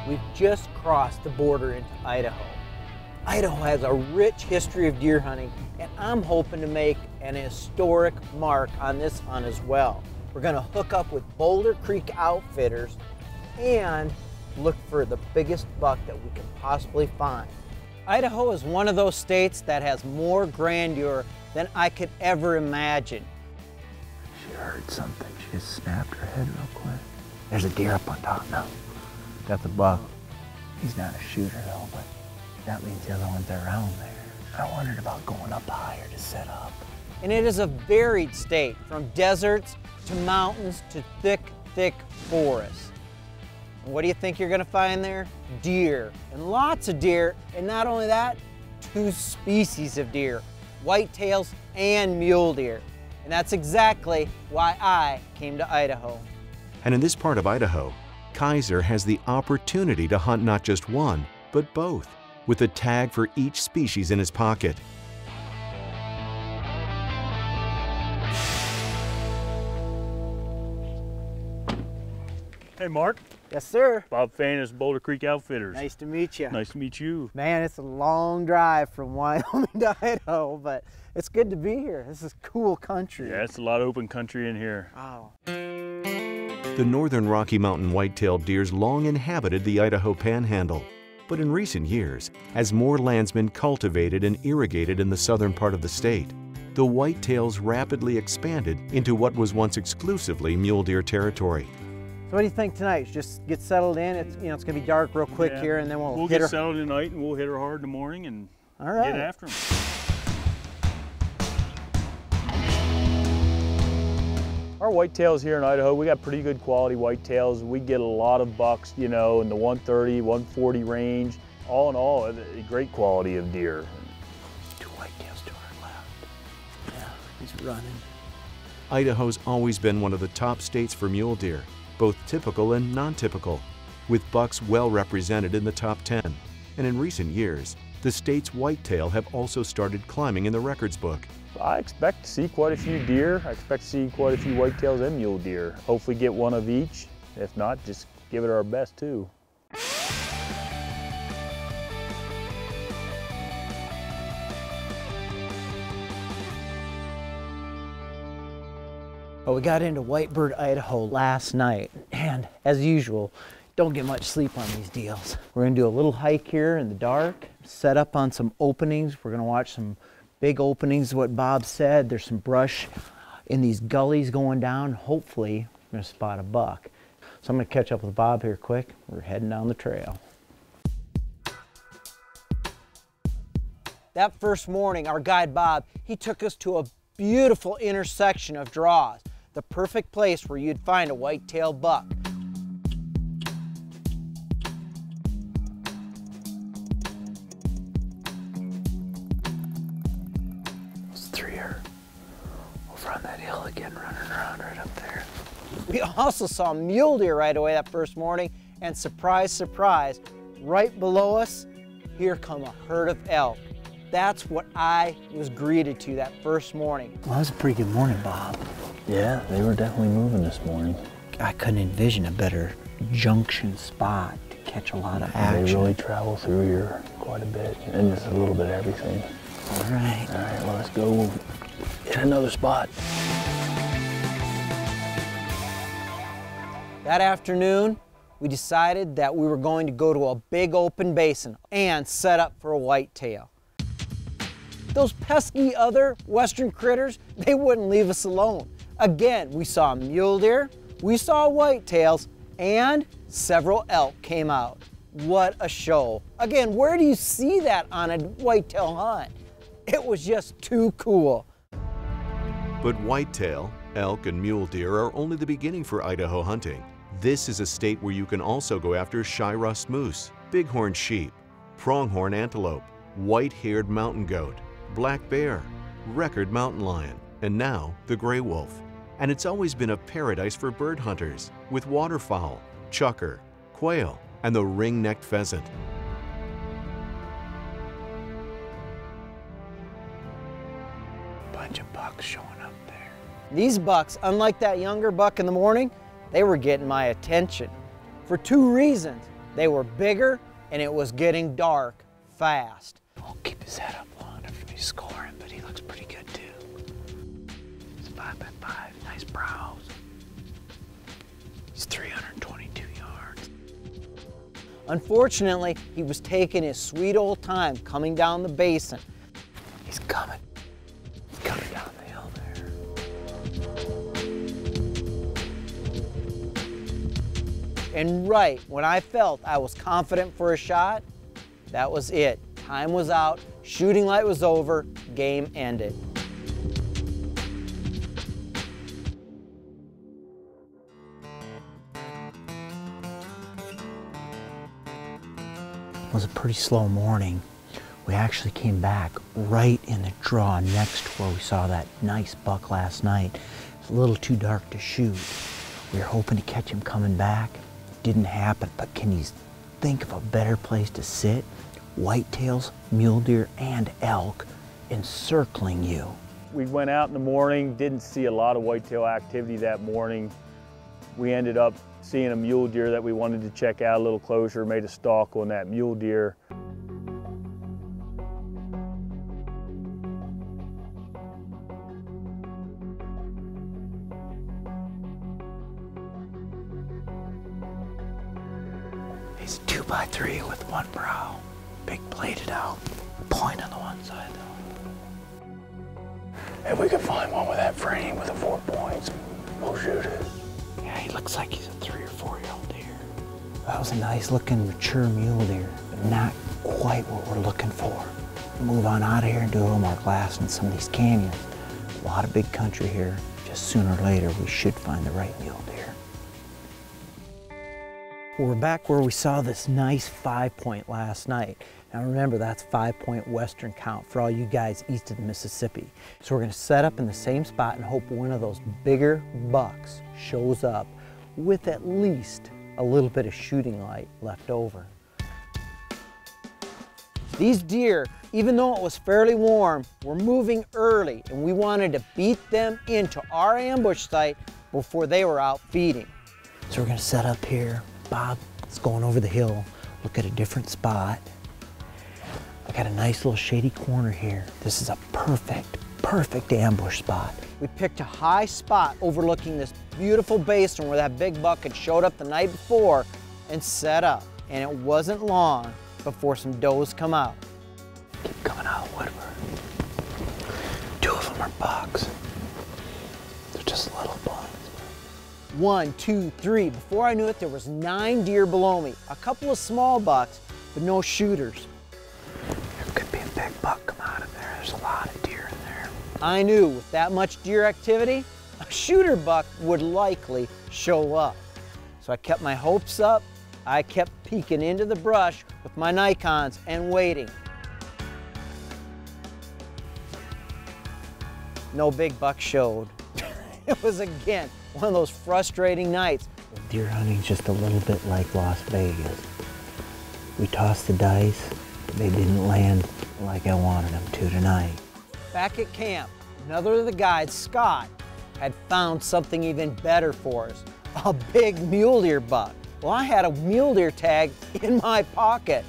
We've just crossed the border into Idaho. Idaho has a rich history of deer hunting, and I'm hoping to make an historic mark on this hunt as well. We're gonna hook up with Boulder Creek Outfitters and look for the biggest buck that we can possibly find. Idaho is one of those states that has more grandeur than I could ever imagine. She heard something. She just snapped her head real quick. There's a deer up on top now. Got the buck. He's not a shooter though, but that means the other ones are around there. I wondered about going up higher to set up. And it is a varied state, from deserts to mountains to thick, thick forests. And what do you think you're gonna find there? Deer, and lots of deer, and not only that, 2 species of deer, whitetails and mule deer. And that's exactly why I came to Idaho. And in this part of Idaho, Kayser has the opportunity to hunt not just one, but both, with a tag for each species in his pocket. Hey, Mark. Yes, sir. Bob Fanis, Boulder Creek Outfitters. Nice to meet you. Nice to meet you. Man, it's a long drive from Wyoming to Idaho, but it's good to be here. This is cool country. Yeah, it's a lot of open country in here. Wow. The northern Rocky Mountain white-tailed deers long inhabited the Idaho Panhandle. But in recent years, as more landsmen cultivated and irrigated in the southern part of the state, the whitetails rapidly expanded into what was once exclusively mule deer territory. So what do you think tonight? Just get settled in. It's it's gonna be dark real quick here, and then we'll hit get settled tonight, and we'll hit her hard in the morning and get after them. Our whitetails here in Idaho, we got pretty good quality whitetails. We get a lot of bucks, in the 130, 140 range. All in all, a great quality of deer. 2 whitetails to our left. Yeah, he's running. Idaho's always been one of the top states for mule deer, both typical and non-typical, with bucks well represented in the top 10. And in recent years, the state's whitetail have also started climbing in the records book. I expect to see quite a few deer. I expect to see quite a few whitetails and mule deer. Hopefully get one of each. If not, just give it our best too. Well, we got into Whitebird, Idaho last night, and as usual, don't get much sleep on these deals. We're gonna do a little hike here in the dark, set up on some openings. We're gonna watch some big openings, what Bob said. There's some brush in these gullies going down. Hopefully, we're gonna spot a buck. So I'm gonna catch up with Bob here quick. We're heading down the trail. That first morning, our guide Bob, he took us to a beautiful intersection of draws, the perfect place where you'd find a whitetail buck. On that hill again, running around right up there. We also saw mule deer right away that first morning, and surprise, surprise, right below us, here come a herd of elk. That's what I was greeted to that first morning. Well, that was a pretty good morning, Bob. Yeah, they were definitely moving this morning. I couldn't envision a better junction spot to catch a lot of action. They really travel through here quite a bit, and just a little bit of everything. All right. All right, well, let's go hit another spot. That afternoon, we decided that we were going to go to a big open basin and set up for a whitetail. Those pesky other western critters, they wouldn't leave us alone. Again, we saw mule deer, we saw whitetails, and several elk came out. What a show. Again, where do you see that on a whitetail hunt? It was just too cool. But whitetail, elk, and mule deer are only the beginning for Idaho hunting. This is a state where you can also go after shy-rust moose, bighorn sheep, pronghorn antelope, white-haired mountain goat, black bear, record mountain lion, and now the gray wolf. And it's always been a paradise for bird hunters, with waterfowl, chukar, quail, and the ring-necked pheasant. Bunch of bucks showing up there. These bucks, unlike that younger buck in the morning, they were getting my attention for 2 reasons. They were bigger and it was getting dark fast. I'll keep his head up long enough for me to score him, but he looks pretty good too. He's 5x5, nice brows. He's 322 yards. Unfortunately, he was taking his sweet old time coming down the basin. He's coming. He's coming down the hill there. And right when I felt I was confident for a shot, that was it. Time was out, shooting light was over, game ended. It was a pretty slow morning. We actually came back right in the draw next to where we saw that nice buck last night. It's a little too dark to shoot. We were hoping to catch him coming back. Didn't happen, but can you think of a better place to sit? Whitetails, mule deer, and elk encircling you. We went out in the morning, didn't see a lot of whitetail activity that morning. We ended up seeing a mule deer that we wanted to check out a little closer, made a stalk on that mule deer. He's a 2x3 with one brow, big bladed out, point on the one side though. If we could find one with that frame with the 4 points, we'll shoot it. Yeah, he looks like he's a 3 or 4 year old deer. That was a nice looking mature mule deer, but not quite what we're looking for. Move on out of here and do a little more glass in some of these canyons. A lot of big country here. Just sooner or later, we should find the right mule deer. We're back where we saw this nice 5-point last night. Now remember, that's 5-point western count for all you guys east of the Mississippi. So we're gonna set up in the same spot and hope one of those bigger bucks shows up with at least a little bit of shooting light left over. These deer, even though it was fairly warm, were moving early and we wanted to beat them into our ambush site before they were out feeding. So we're gonna set up here. Bob is going over the hill, look at a different spot. I got a nice little shady corner here. This is a perfect ambush spot. We picked a high spot overlooking this beautiful basin where that big buck had showed up the night before and set up. And it wasn't long before some does come out. Keep coming out of the woodwork. 2 of them are bucks. They're just little bucks. 1, 2, 3. Before I knew it, there was 9 deer below me. A couple of small bucks, but no shooters. There could be a big buck come out of there. There's a lot of deer in there. I knew with that much deer activity, a shooter buck would likely show up. So I kept my hopes up. I kept peeking into the brush with my Nikons and waiting. No big buck showed. It was again one of those frustrating nights. Deer hunting's just a little bit like Las Vegas. We tossed the dice, but they didn't land like I wanted them to tonight. Back at camp, another of the guides, Scott, had found something even better for us, a big mule deer buck. Well, I had a mule deer tag in my pocket.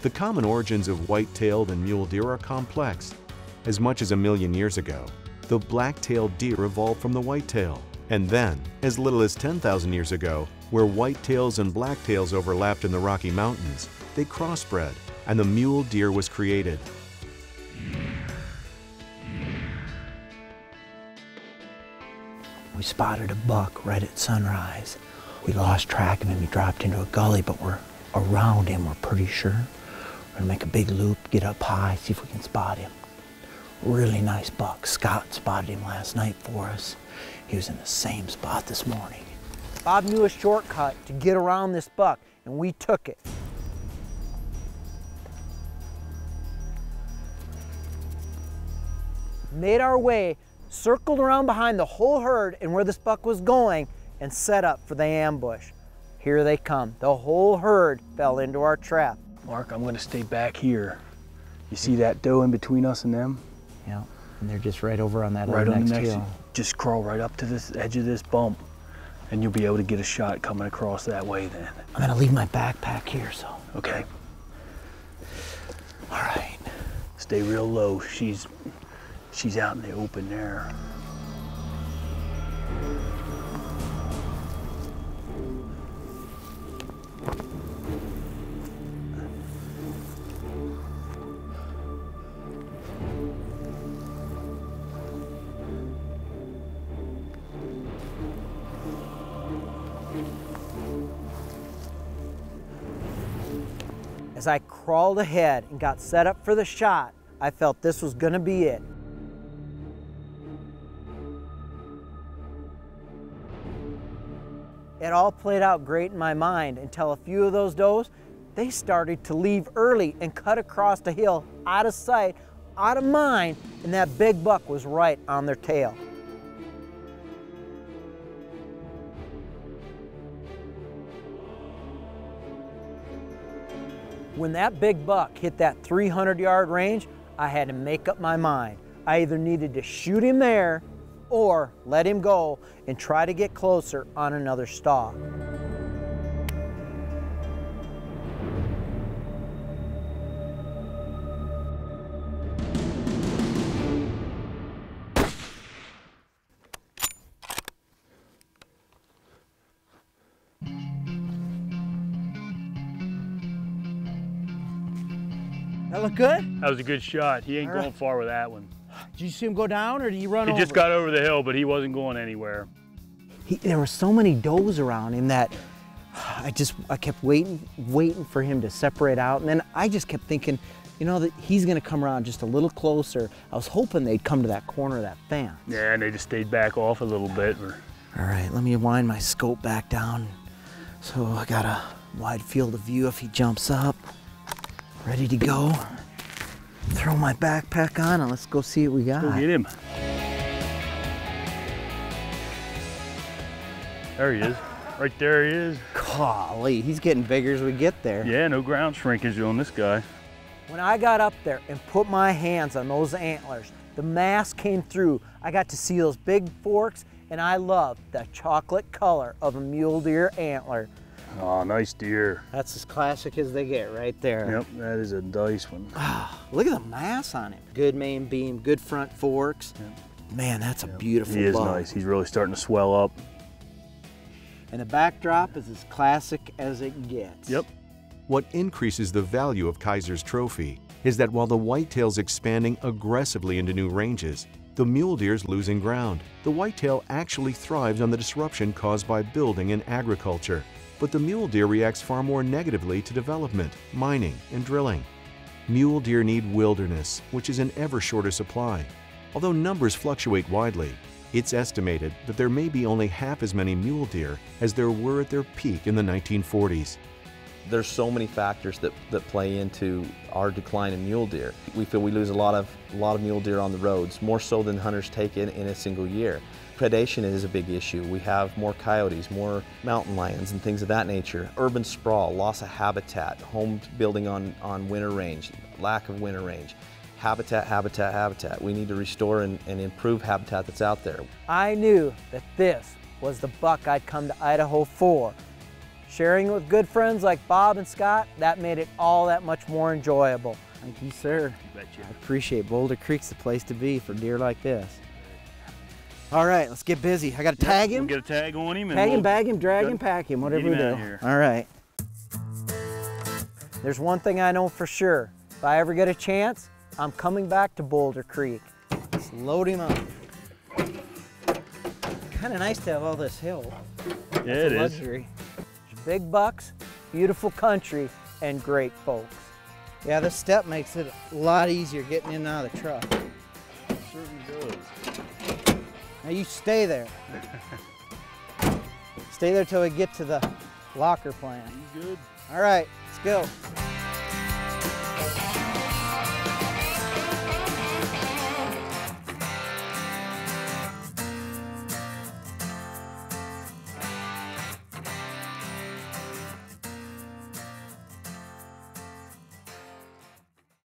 The common origins of white-tailed and mule deer are complex. As much as 1 million years ago, the black-tailed deer evolved from the whitetail. And then, as little as 10,000 years ago, where whitetails and blacktails overlapped in the Rocky Mountains, they crossbred, and the mule deer was created. We spotted a buck right at sunrise. We lost track of him. He dropped into a gully, but we're around him, we're pretty sure. We're gonna make a big loop, get up high, see if we can spot him. Really nice buck. Scott spotted him last night for us. He was in the same spot this morning. Bob knew a shortcut to get around this buck, and we took it. Made our way, circled around behind the whole herd and where this buck was going, and set up for the ambush. Here they come. The whole herd fell into our trap. Mark, I'm gonna stay back here. You see that doe in between us and them? Yeah, and they're just right over on that Right on the next hill. Just crawl right up to this edge of this bump. And you'll be able to get a shot coming across that way then. I'm gonna leave my backpack here, so. Okay. All right. Stay real low. She's out in the open there. As I crawled ahead and got set up for the shot, I felt this was gonna be it. It all played out great in my mind until a few of those does, they started to leave early and cut across the hill, out of sight, out of mind, and that big buck was right on their tail. When that big buck hit that 300-yard range, I had to make up my mind. I either needed to shoot him there or let him go and try to get closer on another stalk. That look good? That was a good shot. He ain't All right. going far with that one. Did you see him go down or did he run over? He just got over the hill, but he wasn't going anywhere. There were so many does around him that I kept waiting for him to separate out. And then I just kept thinking, you know, that he's gonna come around just a little closer. I was hoping they'd come to that corner of that fence. Yeah, and they just stayed back off a little bit. All right, let me wind my scope back down. So I got a wide field of view if he jumps up. Ready to go. Throw my backpack on and let's go see what we got. Go get him. There he is. Right there he is. Golly, he's getting bigger as we get there. Yeah, no ground shrinkage on this guy. When I got up there and put my hands on those antlers, the mass came through. I got to see those big forks, and I love the chocolate color of a mule deer antler. Oh, nice deer. That's as classic as they get right there. Yep, that is a nice one. Look at the mass on it. Good main beam, good front forks. Yep. Man, that's a beautiful He is buck. nice. He's really starting to swell up. And the backdrop is as classic as it gets. Yep. What increases the value of Kayser's trophy is that while the whitetail's expanding aggressively into new ranges, the mule deer's losing ground. The whitetail actually thrives on the disruption caused by building and agriculture, but the mule deer reacts far more negatively to development, mining, and drilling. Mule deer need wilderness, which is in ever shorter supply. Although numbers fluctuate widely, it's estimated that there may be only half as many mule deer as there were at their peak in the 1940s. There's so many factors that play into our decline in mule deer. We feel we lose a lot of mule deer on the roads, more so than hunters take in a single year. Predation is a big issue. We have more coyotes, more mountain lions and things of that nature. Urban sprawl, loss of habitat, home building on winter range, lack of winter range. Habitat. We need to restore and improve habitat that's out there. I knew that this was the buck I'd come to Idaho for. Sharing it with good friends like Bob and Scott, that made it all that much more enjoyable. Thank you, sir. You betcha. I appreciate Boulder Creek's the place to be for deer like this. All right, let's get busy. I got to tag him. We'll get a tag on him. And Tag him, bag him, drag him, pack him, whatever we do. All right. There's one thing I know for sure. If I ever get a chance, I'm coming back to Boulder Creek. Let's load him up. Kind of nice to have all this hill. Yeah, it is. Luxury. There's big bucks, beautiful country, and great folks. Yeah, this step makes it a lot easier getting in and out of the truck. It certainly does. Now you stay there. Stay there till we get to the locker plant. He's good. All right, let's go.